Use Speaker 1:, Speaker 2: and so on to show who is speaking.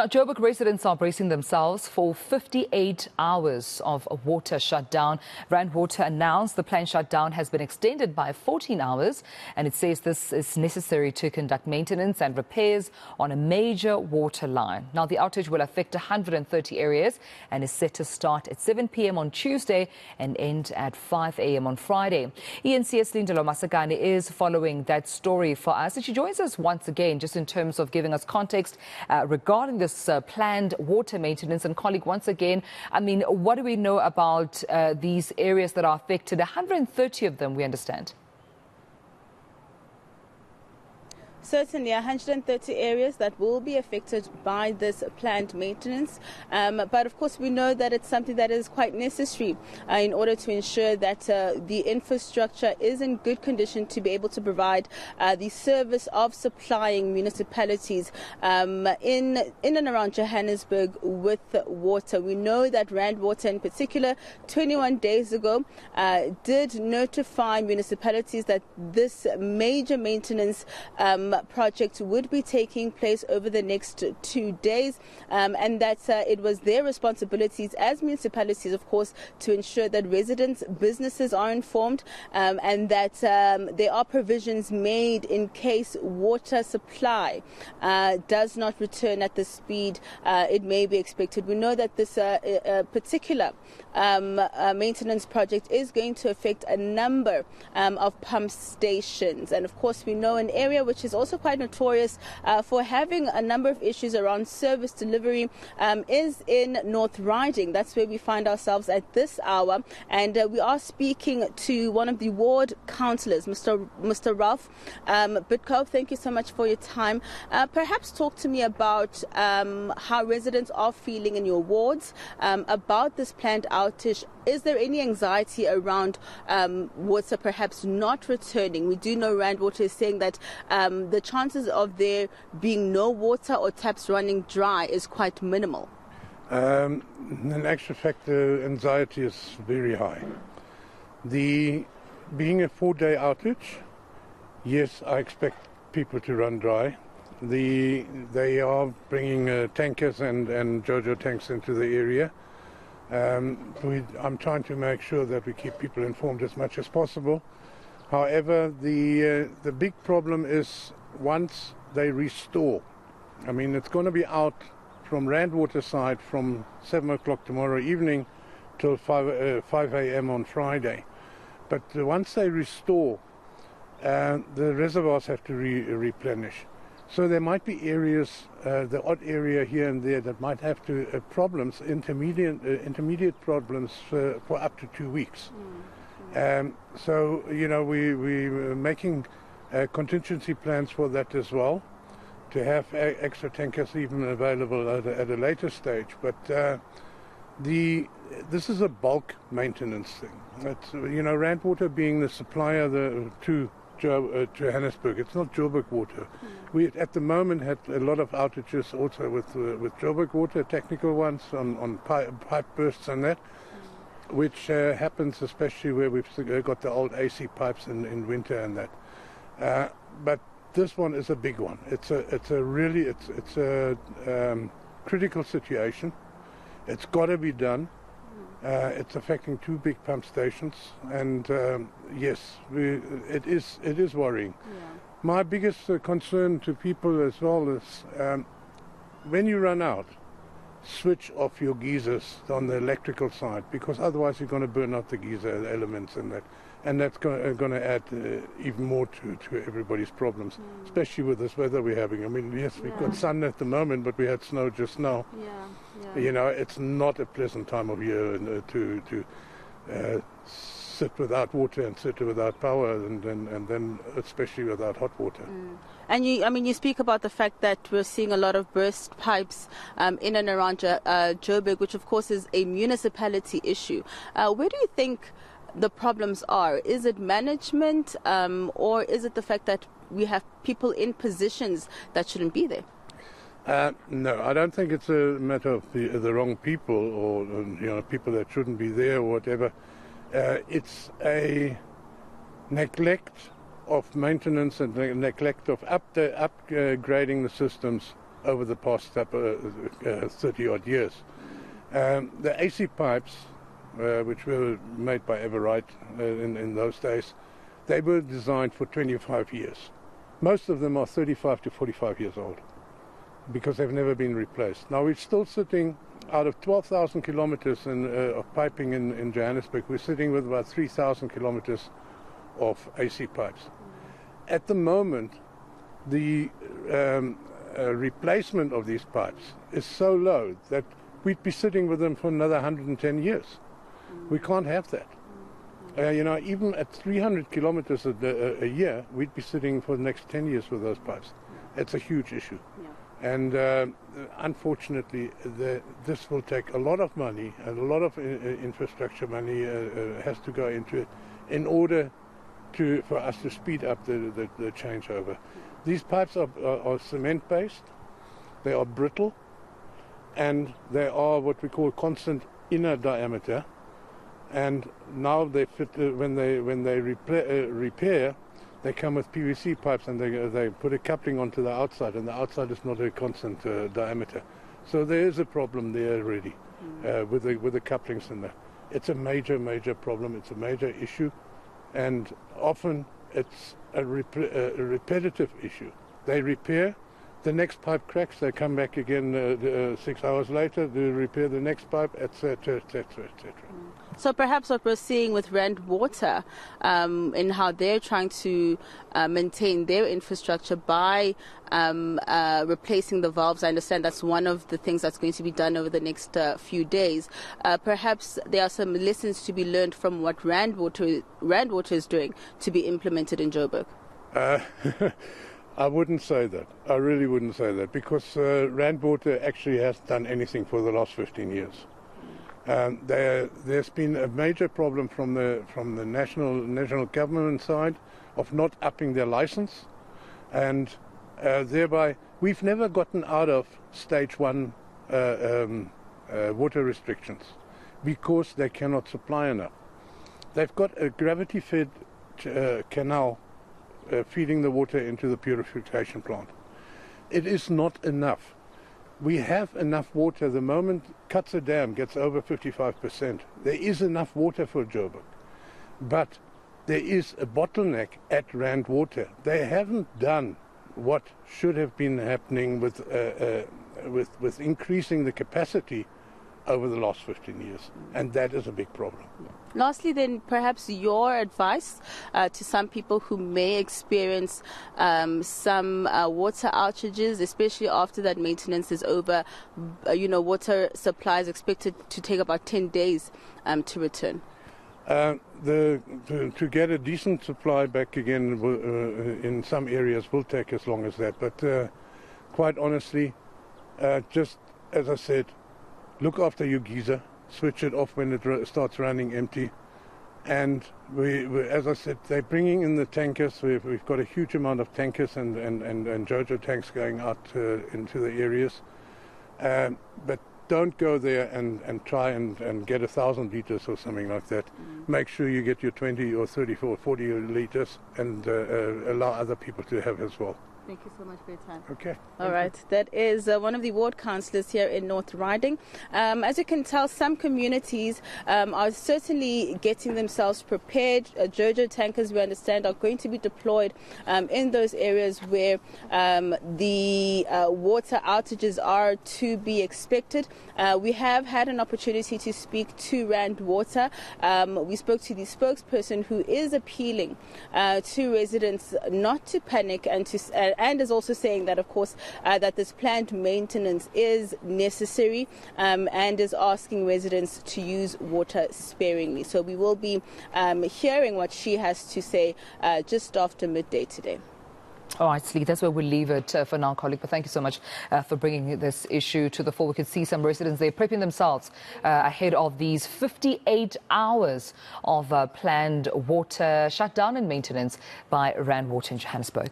Speaker 1: Joburg residents are bracing themselves for 58 hours of a water shutdown. Rand Water announced the planned shutdown has been extended by 14 hours, and it says this is necessary to conduct maintenance and repairs on a major water line. Now, the outage will affect 130 areas and is set to start at 7 p.m. on Tuesday and end at 5 a.m. on Friday. eNCA Silindelo Masikane is following that story for us, and she joins us once again just in terms of giving us context regarding this planned water maintenance. And colleague, once again, I mean, what do we know about these areas that are affected? 130 of them, we understand.
Speaker 2: Certainly 130 areas that will be affected by this planned maintenance. But of course, we know that it's something that is quite necessary in order to ensure that the infrastructure is in good condition to be able to provide the service of supplying municipalities in and around Johannesburg with water. We know that Rand Water in particular, 21 days ago, did notify municipalities that this major maintenance project would be taking place over the next 2 days, and that it was their responsibilities as municipalities, of course, to ensure that residents, businesses are informed, and that there are provisions made in case water supply does not return at the speed it may be expected. We know that this particular maintenance project is going to affect a number of pump stations, and of course we know an area which is also quite notorious for having a number of issues around service delivery is in North Riding. That's where we find ourselves at this hour, and we are speaking to one of the ward councillors, Mr. Ralph Bitko. Thank you so much for your time. Perhaps talk to me about how residents are feeling in your wards about this planned outage. Is there any anxiety around water perhaps not returning? We do know Rand Water is saying that the chances of there being no water or taps running dry is quite minimal.
Speaker 3: In actual fact, the anxiety is very high. Being a 4-day outage, yes, I expect people to run dry. They are bringing tankers and JoJo tanks into the area. I'm trying to make sure that we keep people informed as much as possible. However, the big problem is once they restore. I mean, it's going to be out from Rand Water side from 7 o'clock tomorrow evening till 5 a.m. on Friday. But once they restore, the reservoirs have to replenish. So there might be areas, the odd area here and there, that might have to problems, intermediate problems for up to 2 weeks. So, you know, we're making contingency plans for that as well, to have extra tankers even available at a later stage. But this is a bulk maintenance thing. It's, you know, Rand Water being the supplier to Johannesburg. It's not Joburg Water. We at the moment had a lot of outages also with Joburg Water, technical ones on pipe bursts and that, which happens especially where we've got the old AC pipes in winter and that. But this one is a big one. It's a critical situation. It's got to be done. It's affecting 2 big pump stations, and yes, it is worrying. Yeah. My biggest concern to people as well is when you run out, switch off your geysers on the electrical side, because otherwise you're going to burn out the geyser elements and that. And that's going to add even more to everybody's problems, especially with this weather we're having. I mean, yes, we've got sun at the moment, but we had snow just now. You know, it's not a pleasant time of year to sit without water and sit without power, and then especially without hot water.
Speaker 2: And you speak about the fact that we're seeing a lot of burst pipes in and around Joburg, which of course is a municipality issue. Where do you think the problems are? Is it management, or is it the fact that we have people in positions that shouldn't be there?
Speaker 3: No, I don't think it's a matter of the wrong people, or people that shouldn't be there or whatever. It's a neglect of maintenance and neglect of upgrading the systems over the past 30-odd years. The AC pipes, which were made by Everite in those days, they were designed for 25 years. Most of them are 35 to 45 years old because they've never been replaced. Now we're still sitting, out of 12,000 kilometers of piping in Johannesburg, we're sitting with about 3,000 kilometers of AC pipes. At the moment, the replacement of these pipes is so low that we'd be sitting with them for another 110 years. We can't have that. Even at 300 kilometers a year, we'd be sitting for the next 10 years with those pipes. It's a huge issue. Yeah. And unfortunately, this will take a lot of money, and a lot of infrastructure money has to go into it in order for us to speed up the changeover. These pipes are cement-based, they are brittle, and they are what we call constant inner diameter. And now they fit when they repair, they come with PVC pipes, and they put a coupling onto the outside, and the outside is not a constant diameter. So there is a problem there already with the couplings in there. It's a major problem. It's a major issue, and often it's a repetitive issue. They repair, the next pipe cracks, they come back again 6 hours later, they repair the next pipe, etc., etc., etc.
Speaker 2: So perhaps what we're seeing with Rand Water in how they're trying to maintain their infrastructure by replacing the valves. I understand that's one of the things that's going to be done over the next few days. Perhaps there are some lessons to be learned from what Rand Water is doing to be implemented in Joburg.
Speaker 3: I wouldn't say that. I really wouldn't say that, because Rand Water actually hasn't done anything for the last 15 years. There's been a major problem from the national government side of not upping their license, and thereby we've never gotten out of stage 1 water restrictions because they cannot supply enough. They've got a gravity-fed canal feeding the water into the purification plant. It is not enough. We have enough water. The moment Katse Dam gets over 55%, there is enough water for Joburg. But there is a bottleneck at Rand Water. They haven't done what should have been happening with increasing the capacity over the last 15 years, and that is a big problem.
Speaker 2: Lastly, then, perhaps your advice to some people who may experience some water outages, especially after that maintenance is over. Water supply is expected to take about 10 days to return.
Speaker 3: To get a decent supply back again in some areas will take as long as that. But quite honestly, just as I said, look after your geyser, switch it off when it starts running empty. And we, as I said, they're bringing in the tankers. We've got a huge amount of tankers and JoJo tanks going out into the areas. But don't go there and try and get 1,000 liters or something like that. Make sure you get your 20 or 30 or 40 liters and allow other people to have as well.
Speaker 2: Thank you so much for your time.
Speaker 3: Okay.
Speaker 2: All right. That is one of the ward councillors here in North Riding. As you can tell, some communities are certainly getting themselves prepared. JoJo tankers, we understand, are going to be deployed in those areas where the water outages are to be expected. We have had an opportunity to speak to Rand Water. We spoke to the spokesperson, who is appealing to residents not to panic and is also saying that, of course, that this planned maintenance is necessary and is asking residents to use water sparingly. So we will be hearing what she has to say just after midday today.
Speaker 1: All right, Slee, that's where we'll leave it for now, colleague. But thank you so much for bringing this issue to the fore. We could see some residents there prepping themselves ahead of these 58 hours of planned water shutdown and maintenance by Rand Water in Johannesburg.